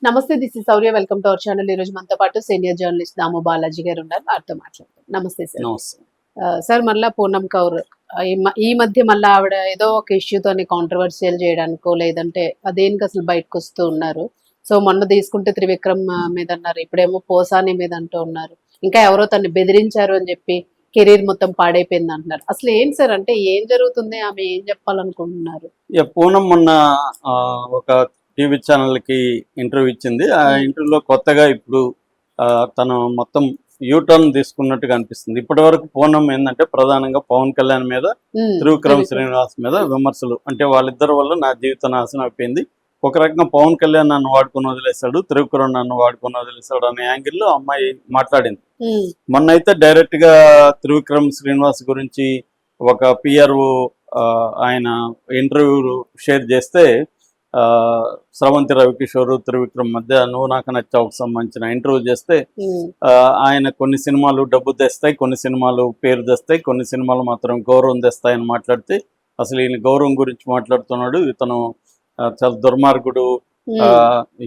నమస్తే, this is Sourya. Welcome to our channel. ఈ రోజు మనతో పాటు సీనియర్ జర్నలిస్ట్ దాము బాలాజీ గారు ఉన్నారు. వారితో మాట్లాడతాం. నమస్తే సార్. నమస్తే. సార్, మళ్ళా పూనమ్ కౌర్ ఈ మధ్య మళ్ళీ ఆవిడ ఏదో ఒక ఇష్యూతోని కాంట్రవర్షియల్ చేయడానికో లేదంటే దేనికి అసలు బయటకు వస్తూ ఉన్నారు. సో మొన్న తీసుకుంటే త్రివిక్రమ్ మీద అన్నారు, ఇప్పుడేమో పోసాని మీద అంటూ ఉన్నారు. ఇంకా ఎవరో తను బెదిరించారు అని చెప్పి కెరీర్ మొత్తం పాడైపోయింది అంటున్నారు. అసలు ఏం సార్, అంటే ఏం జరుగుతుంది, ఆమె ఏం చెప్పాలనుకుంటున్నారు? పూనం మొన్న ఒక టీవీ ఛానల్కి ఇంటర్వ్యూ ఇచ్చింది. ఆ ఇంటర్వ్యూలో కొత్తగా ఇప్పుడు తను మొత్తం యూటర్న్ తీసుకున్నట్టుగా అనిపిస్తుంది. ఇప్పటి వరకు పూనం ఏంటంటే ప్రధానంగా పవన్ కళ్యాణ్ మీద, త్రివిక్రమ్ శ్రీనివాస్ మీద విమర్శలు. అంటే వాళ్ళిద్దరి వల్ల నా జీవిత నాశనం అయిపోయింది. ఒక రకంగా పవన్ కళ్యాణ్ నన్ను వాడుకొని వదిలేశాడు, త్రివిక్రమ్ నన్ను వాడుకొని వదిలేశాడు అనే యాంగిల్లో అమ్మాయి మాట్లాడింది. మొన్న అయితే డైరెక్ట్ గా త్రివిక్రమ్ శ్రీనివాస్ గురించి ఒక పిఆర్ఓ ఆయన ఇంటర్వ్యూ షేర్ చేస్తే స్రవంతి రవికిషోర్ త్రివిక్రమ్ మధ్య నువ్వు నాకు నచ్చావుకు సంబంధించిన ఇంటర్వ్యూ చేస్తే ఆయన కొన్ని సినిమాలు డబ్బు తెస్తాయి, కొన్ని సినిమాలు పేరు తెస్తాయి, కొన్ని సినిమాలు మాత్రం గౌరవం తెస్తాయని మాట్లాడితే అసలు ఈయన గౌరవం గురించి మాట్లాడుతున్నాడు, ఇతను చాలా దుర్మార్గుడు,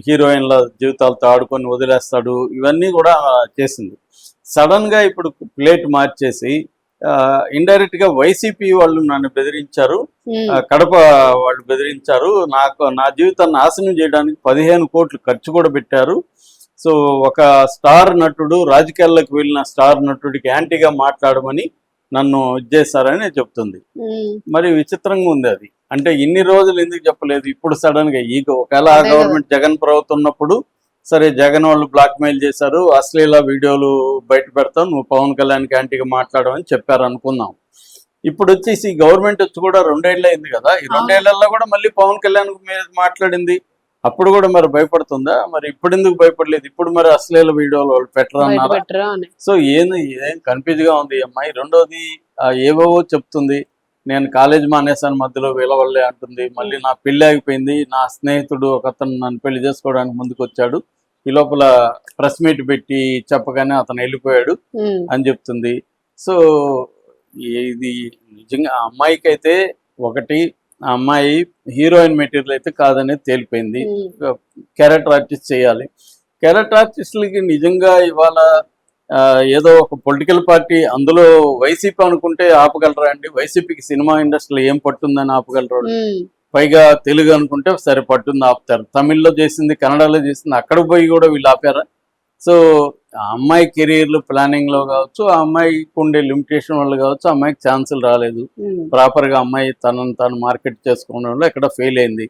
హీరోయిన్ల జీవితాలతో ఆడుకొని వదిలేస్తాడు, ఇవన్నీ కూడా చేసింది. సడన్ గా ఇప్పుడు ప్లేట్ మార్చేసి ఇండైరెక్ట్ గా వైసీపీ వాళ్ళు నన్ను బెదిరించారు, కడప వాళ్ళు బెదిరించారు, నా జీవితాన్ని నాశనం చేయడానికి 15 కోట్లు ఖర్చు కూడా పెట్టారు. సో ఒక స్టార్ నటుడు, రాజకీయాల్లోకి వెళ్ళిన స్టార్ నటుడికి యాంటీగా మాట్లాడమని నన్ను ఇచ్చేసారని చెప్తుంది. మరి విచిత్రంగా ఉంది అది. అంటే ఇన్ని రోజులు ఎందుకు చెప్పలేదు, ఇప్పుడు సడన్ గా ఒకవేళ గవర్నమెంట్ జగన్ ప్రభుత్వం ఉన్నప్పుడు సరే జగన్ వాళ్ళు బ్లాక్ మెయిల్ చేశారు, అశ్లీల వీడియోలు బయట పెడతాం, నువ్వు పవన్ కళ్యాణ్కి యాంటీగా మాట్లాడమని చెప్పారు అనుకుందాం. ఇప్పుడు వచ్చేసి గవర్నమెంట్ వచ్చి కూడా 2 ఏళ్ళు అయింది కదా, ఈ 2 ఏళ్లలో కూడా మళ్ళీ పవన్ కళ్యాణ్ మీద మాట్లాడింది. అప్పుడు కూడా మరి భయపడుతుందా? మరి ఇప్పుడు ఎందుకు భయపడలేదు? ఇప్పుడు మరి అశ్లీల వీడియోలు వాళ్ళు పెట్టరా? సో ఏం కన్ఫ్యూజ్ గా ఉంది అమ్మాయి. రెండోది ఏవేవో చెప్తుంది, నేను కాలేజ్ మానేసాను మధ్యలో వీళ్ళ అంటుంది. మళ్ళీ నా పెళ్లి ఆగిపోయింది, నా స్నేహితుడు ఒక అతను నన్ను పెళ్లి చేసుకోవడానికి ముందుకు వచ్చాడు, ఈ లోపల ప్రెస్ మీట్ పెట్టి చెప్పగానే అతను వెళ్ళిపోయాడు అని చెప్తుంది. సో ఇది నిజంగా ఆ అమ్మాయికి అయితే ఒకటి, ఆ అమ్మాయి హీరోయిన్ మెటీరియల్ అయితే కాదనేది తేలిపోయింది. క్యారెక్టర్ ఆర్టిస్ట్ చేయాలి. క్యారెక్టర్ ఆర్టిస్టులకి నిజంగా ఇవాళ ఏదో ఒక పొలిటికల్ పార్టీ, అందులో వైసీపీ అనుకుంటే ఆపగలరా అండి? వైసీపీకి సినిమా ఇండస్ట్రీలో ఏం పట్టుందని ఆపగలరు? పైగా తెలుగు అనుకుంటే సరే పట్టుంది, ఆపుతారు. తమిళ్లో చేసింది, కన్నడలో చేసింది, అక్కడ పోయి కూడా వీళ్ళు ఆపారా? సో ఆ అమ్మాయి కెరీర్లు ప్లానింగ్ లో కావచ్చు, ఆ అమ్మాయికి ఉండే లిమిటేషన్ వల్ల కావచ్చు, అమ్మాయికి ఛాన్సులు రాలేదు. ప్రాపర్ గా అమ్మాయి తనను తాను మార్కెట్ చేసుకోవడంలో ఎక్కడ ఫెయిల్ అయింది.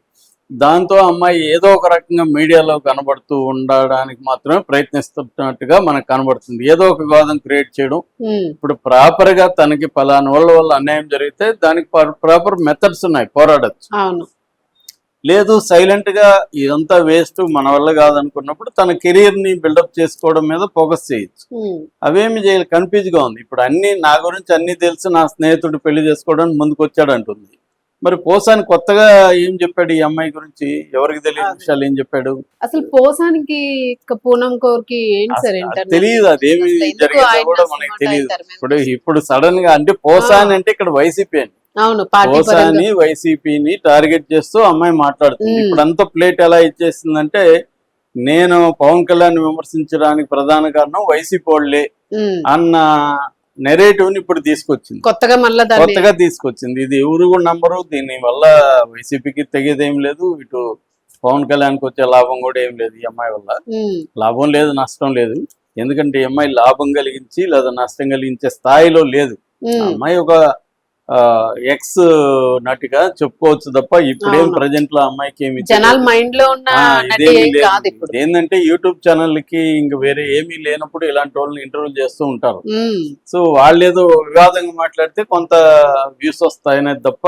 దాంతో అమ్మాయి ఏదో ఒక రకంగా మీడియాలో కనబడుతూ ఉండడానికి మాత్రమే ప్రయత్నిస్తున్నట్టుగా మనకు కనబడుతుంది. ఏదో ఒక వివాదం క్రియేట్ చేయడం. ఇప్పుడు ప్రాపర్ గా తనకి పలానా వల్ల అన్యాయం జరిగితే దానికి ప్రాపర్ మెథడ్స్ ఉన్నాయి, పోరాడచ్చు. లేదు సైలెంట్ గా ఇదంతా వేస్ట్, మన వల్ల కాదనుకున్నప్పుడు తన కెరీర్ ని బిల్డప్ చేసుకోవడం మీద ఫోకస్ చేయొచ్చు. అవేమి చేయాలి? కన్ఫ్యూజ్ గా ఉంది. ఇప్పుడు అన్ని నా గురించి అన్ని తెలుసు, నా స్నేహితుడు పెళ్లి చేసుకోవడానికి ముందుకు వచ్చాడు అంటుంది. మరి పోసాని కొత్తగా ఏం చెప్పాడు ఈ అమ్మాయి గురించి? ఎవరికి తెలియని విషయాలు ఏం చెప్పాడు? అసలు పోసానికి పూనమ్ కౌర్ కి తెలియదు, అదేమి జరిగిందో కూడా మనకి తెలియదు. ఇప్పుడు సడన్ గా అంటే పోసాని అంటే ఇక్కడ వైసీపీ అండి, పోసాని వైసీపీని టార్గెట్ చేస్తూ అమ్మాయి మాట్లాడుతుంది. ఇప్పుడు అంత ప్లేట్ ఎలా ఇచ్చేసిందంటే, నేను పవన్ కళ్యాణ్ విమర్శించడానికి ప్రధాన కారణం వైసీపీ వాళ్ళే అన్న నెరేటివ్ ని ఇప్పుడు తీసుకొచ్చింది, కొత్తగా తీసుకొచ్చింది. ఇది ఎవరు కూడా నంబరు. దీని వల్ల వైసీపీకి తెగేదేం లేదు, ఇటు పవన్ కళ్యాణ్కి వచ్చే లాభం కూడా ఏం లేదు. ఈ అమ్మాయి వల్ల లాభం లేదు, నష్టం లేదు. ఎందుకంటే ఈ అమ్మాయి లాభం కలిగించి లేదా నష్టం కలిగించే స్థాయిలో లేదు. అమ్మాయి ఒక ఎక్స్ నటిగా చెప్పుకోవచ్చు తప్ప ఇప్పుడేం ప్రజెంట్ లో అమ్మాయికి ఏమి ఏంటంటే యూట్యూబ్ ఛానల్ కి ఇంక వేరే ఏమీ లేనప్పుడు ఇలాంటి వాళ్ళని ఇంటర్వ్యూ చేస్తూ ఉంటారు. సో వాళ్ళు ఏదో వివాదంగా మాట్లాడితే కొంత వ్యూస్ వస్తాయనేది తప్ప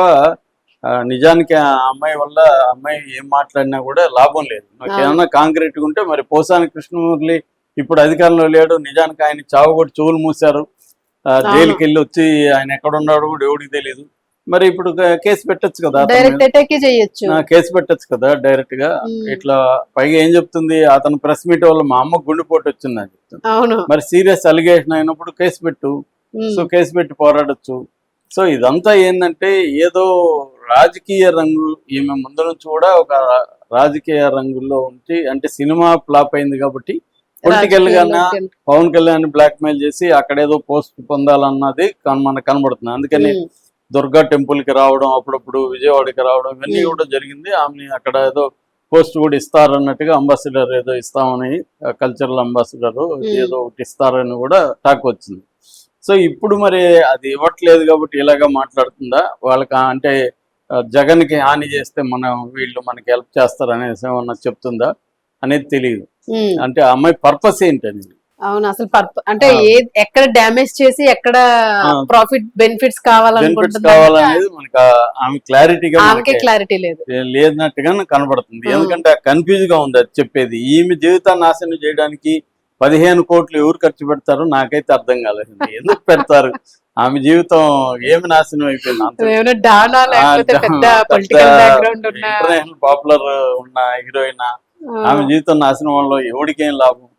నిజానికి ఆ అమ్మాయి వల్ల అమ్మాయి ఏం మాట్లాడినా కూడా లాభం లేదు. నాకు ఏమన్నా కాంక్రీట్ గా ఉంటే మరి పోసాని కృష్ణమురళి ఇప్పుడు అధికారంలో లేడు, నిజానికి ఆయన చావు కూడా చెవులు మూసారు, జైలుకి వెళ్ళి వచ్చి ఆయన ఎక్కడున్నాడు కూడా ఎవరికి తెలియదు. మరి ఇప్పుడు కేసు పెట్టచ్చు కదా, కేసు పెట్టచ్చు కదా డైరెక్ట్ గా. ఇట్లా పైగా ఏం చెప్తుంది, అతను ప్రెస్ మీట్ వల్ల మా అమ్మకు గుండెపోటు వచ్చిందని చెప్తుంది. మరి సీరియస్ అలిగేషన్ అయినప్పుడు కేసు పెట్టు. సో కేసు పెట్టి పోరాడచ్చు. సో ఇదంతా ఏంటంటే ఏదో రాజకీయ రంగు ఈమె ముందు నుంచి కూడా ఒక రాజకీయ రంగుల్లో ఉంచి, అంటే సినిమా ఫ్లాప్ అయింది కాబట్టి పొలిటికల్ గానే పవన్ కళ్యాణ్ బ్లాక్ మెయిల్ చేసి అక్కడేదో పోస్ట్ పొందాలన్నది మనకు కనబడుతుంది. అందుకని దుర్గా టెంపుల్ కి రావడం, అప్పుడప్పుడు విజయవాడకి రావడం, ఇవన్నీ కూడా జరిగింది. ఆమె అక్కడ ఏదో పోస్ట్ కూడా ఇస్తారన్నట్టుగా, అంబాసిడర్ ఏదో ఇస్తామని, కల్చరల్ అంబాసిడర్ ఏదో ఒకటి ఇస్తారని కూడా టాక్ వచ్చింది. సో ఇప్పుడు మరి అది ఇవ్వట్లేదు కాబట్టి ఇలాగా మాట్లాడుతుందా, వాళ్ళకి అంటే జగన్కి హాని చేస్తే వీళ్ళు మనకి హెల్ప్ చేస్తారు అనేసి ఏమన్నా చెప్తుందా అనేది తెలియదు. అంటే ఆ అమ్మాయి పర్పస్ ఏంటనేది. అవును, అసలు అంటే ఎక్కడ డ్యామేజ్ చేసి ఎక్కడ ప్రాఫిట్ బెనిఫిట్స్ కావాలనేది మనకి ఆమె క్లారిటీ లేనట్టుగా కనబడుతుంది. ఎందుకంటే కన్ఫ్యూజ్ గా ఉంది అది చెప్పేది. ఈమె జీవితాన్ని నాశనం చేయడానికి 15 కోట్లు ఎవరు ఖర్చు పెడతారో నాకైతే అర్థం కాలేదు. ఎందుకు పెడతారు? ఆమె జీవితం ఏమి నాశనం అయిపోయింది. ఇంటర్నేషనల్ పాపులర్ ఉన్న హీరోయిన్, ఆమె జీవితం నాశనం వల్ల ఎవరికేం లాభం?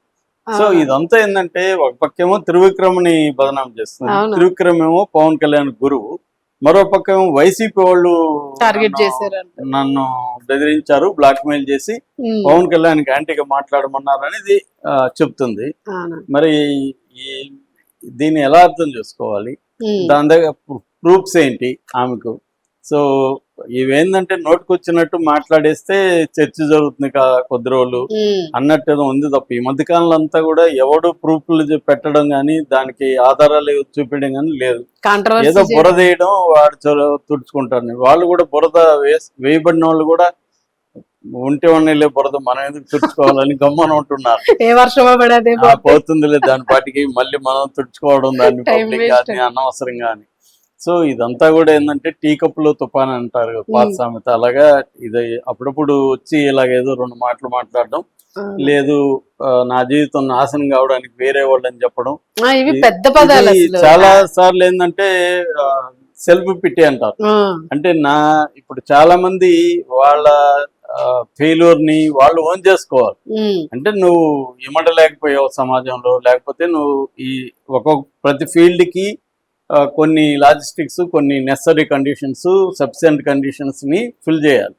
సో ఇదంతా ఏంటంటే, ఒక పక్కేమో త్రివిక్రమ్ని బదనాం చేస్తుంది. త్రివిక్రమ్ ఏమో పవన్ కళ్యాణ్ గురువు, మరో పక్కేమో వైసీపీ వాళ్ళు టార్గెట్ చేశారు, నన్ను బెదిరించారు, బ్లాక్ మెయిల్ చేసి పవన్ కళ్యాణ్ యాంటీగా మాట్లాడమన్నారు అనేది చెప్తుంది. మరి దీన్ని ఎలా అర్థం చేసుకోవాలి? దాని దగ్గర ప్రూఫ్స్ ఏంటి ఆమెకు? సో ఇవేంటంటే నోటుకొచ్చినట్టు మాట్లాడేస్తే చర్చ జరుగుతుంది కొద్ది రోజులు అన్నట్టు ఉంది తప్ప, ఈ మధ్యకాలంలో అంతా కూడా ఎవడు ప్రూఫ్లు పెట్టడం కానీ, దానికి ఆధారాలు చూపించడం కానీ లేదు. ఏదో బురద వేయడం, వాడు తుడుచుకుంటారు. వాళ్ళు కూడా బురద వేయబడిన వాళ్ళు కూడా ఉంటే ఉన్నలే బురద, మనం ఎందుకు తుడుచుకోవాలని గమ్మన ఉంటున్నారు. ఏ వర్షమో పోతుందిలే దాని పాటికి, మళ్ళీ మనం తుడుచుకోవడం దాన్ని పబ్లిక్ కానీ అనవసరంగా అని. సో ఇదంతా కూడా ఏంటంటే టీ కప్పులో తుఫాన్ అంటారు పాత సామెత. అలాగా ఇది అప్పుడప్పుడు వచ్చి ఇలాగేదో 2 మాటలు మాట్లాడడం, లేదు నా జీవితం నాశనం కావడానికి వేరే వాళ్ళని చెప్పడం. చాలా సార్లు ఏంటంటే సెల్ఫ్ పిటి అంటారు. అంటే ఇప్పుడు చాలా మంది వాళ్ళ ఫెయిల్యూర్ ని వాళ్ళు ఓన్ చేసుకోవాలి. అంటే నువ్వు ఇమడలేకపోయావు సమాజంలో, లేకపోతే నువ్వు ఈ ప్రతి ఫీల్డ్ కి కొన్ని లాజిస్టిక్స్, కొన్ని నెసరీ కండిషన్స్, సఫిషియెంట్ కండిషన్స్ ని ఫిల్ చేయాలి.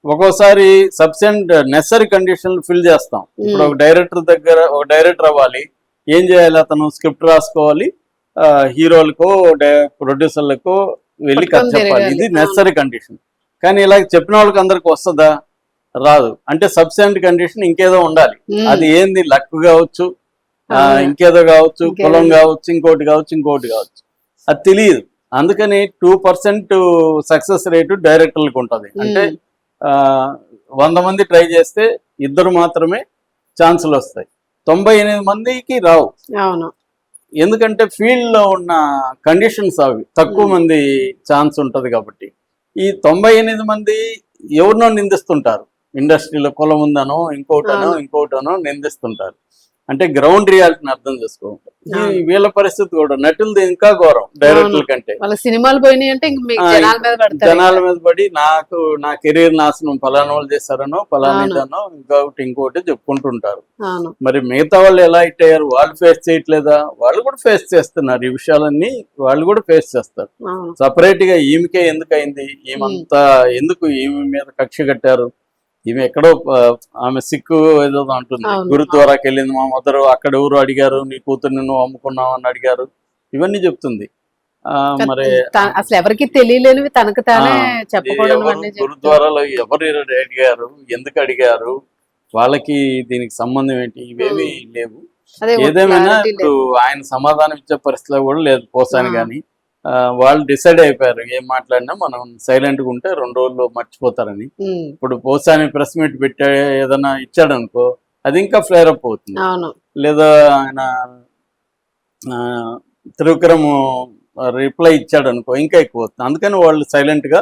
ఒక్కోసారి సఫిషియెంట్ నెసరీ కండిషన్ ఫిల్ చేస్తాం. ఇప్పుడు ఒక డైరెక్టర్ అవ్వాలి, ఏం చేయాలి? అతను స్క్రిప్ట్ రాసుకోవాలి, హీరోలకో ప్రొడ్యూసర్లకో వెళ్ళి కథ చెప్పాలి. ఇది నెసరీ కండిషన్. కానీ ఇలా చెప్పిన వాళ్ళకి అందరికి వస్తుందా? రాదు. అంటే సఫిషియెంట్ కండిషన్ ఇంకేదో ఉండాలి. అది ఏంది? లక్ కావచ్చు, ఇంకేదో కావచ్చు, కులం కావచ్చు, ఇంకోటి కావచ్చు, అది తెలియదు. అందుకని 2% సక్సెస్ రేటు డైరెక్టర్లకు ఉంటుంది. అంటే 100 మంది ట్రై చేస్తే 2 మాత్రమే ఛాన్సులు వస్తాయి, 98 మందికి రావు. ఎందుకంటే ఫీల్డ్ లో ఉన్న కండిషన్స్ అవి, తక్కువ మంది ఛాన్స్ ఉంటది కాబట్టి. ఈ 98 మంది ఎవరినో నిందిస్తుంటారు, ఇండస్ట్రీలో కులం ఉందనో ఇంకోటనో నిందిస్తుంటారు. అంటే గ్రౌండ్ రియాలిటీని అర్థం చేసుకోవాలి. వీళ్ళ పరిస్థితి కూడా నటులది ఇంకా ఘోరం డైరెక్టర్ల కంటే. సినిమాలు పోయినాయి అంటే జనాల మీద పడి నా కెరీర్ నాశనం ఫలానా వాళ్ళు చేస్తారనో, ఫలానానో, ఇంకోటి చెప్పుకుంటుంటారు. మరి మిగతా వాళ్ళు ఎలా హిట్ అయ్యారు? వాళ్ళు ఫేస్ చేయట్లేదా? వాళ్ళు కూడా ఫేస్ చేస్తున్నారు. ఈ విషయాలన్నీ వాళ్ళు కూడా ఫేస్ చేస్తారు. సపరేట్ గా ఈమెకే ఎందుకు అయింది, ఈమెంతా ఎందుకు ఈమె మీద కక్ష కట్టారు? ఈమె ఎక్కడో ఆమె సిక్కు ఏదో అంటుంది, గురుద్వారాకి వెళ్ళింది మా మదరు, అక్కడ ఎవరు అడిగారు నీ కూతుర్ని నువ్వు అమ్ముకున్నావు అని అడిగారు, ఇవన్నీ చెప్తుంది. మరి అసలు ఎవరికి తెలియలేనివి తనకు తానే చెప్పుకోవడం. గురుద్వారాలో ఎవరు అడిగారు, ఎందుకు అడిగారు, వాళ్ళకి దీనికి సంబంధం ఏంటి? ఇవేమీ లేవు. ఏదేమైనా ఇప్పుడు ఆయన సమాధానం ఇచ్చే పరిస్థితిలో కూడా లేదు పోసాని. కానీ వాళ్ళు డిసైడ్ అయిపోయారు, ఏం మాట్లాడినా మనం సైలెంట్ గా ఉంటే 2 రోజుల్లో మర్చిపోతారని. ఇప్పుడు పోసాని ప్రెస్ మీట్ పెట్టే ఏదైనా ఇచ్చాడు అనుకో, అది ఇంకా ఫ్లేర్ అప్ అవుతుంది. లేదా ఆయన త్రివిక్రమ్ రిప్లై ఇచ్చాడు అనుకో, ఇంకా ఎక్కువ అవుతుంది. అందుకని వాళ్ళు సైలెంట్ గా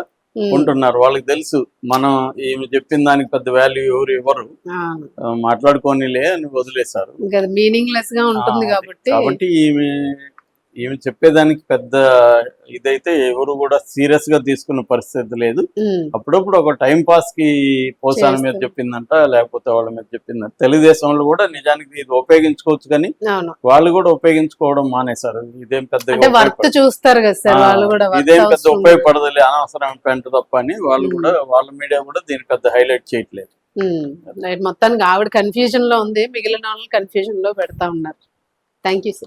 ఉంటున్నారు. వాళ్ళకి తెలుసు మనం ఈమె చెప్పిన దానికి పెద్ద వాల్యూ ఎవరు ఇవ్వరు, మాట్లాడుకోనిలే అని వదిలేశారు. మీనింగ్లెస్ గా ఉంటుంది కాబట్టి ఈమె ఈమె చెప్పేదానికి పెద్ద ఇదైతే ఎవరు కూడా సీరియస్ గా తీసుకున్న పరిస్థితి లేదు. అప్పుడప్పుడు ఒక టైం పాస్ కి పోసాన మీద చేస్తారు. చెప్పిందంట, లేకపోతే వాళ్ళ మీద చెప్పిందంట. తెలుగుదేశం వాళ్ళు కూడా నిజానికి ఇది ఉపయోగించుకోవచ్చు, కానీ అవును. వాళ్ళు కూడా ఉపయోగించుకోవడం మానేశారు. ఇదేం పెద్ద అంటే వర్త్ చూస్తారు కదా సార్ వాళ్ళు కూడా, వర్త్ ఇదేం పెద్ద అవసరం ఉంది. ఉపయోగపడదులే, అనవసరం పెంట తప్ప అని వాళ్ళు కూడా, వాళ్ళ మీడియా కూడా దీన్ని పెద్ద హైలైట్ చేయట్లేదు. రైట్, మొత్తానికి ఆవిడ కన్ఫ్యూజన్ లో ఉంది, మిగిలిన వాళ్ళు కన్ఫ్యూజన్ లో పెడతా ఉన్నారు. Thank you sir.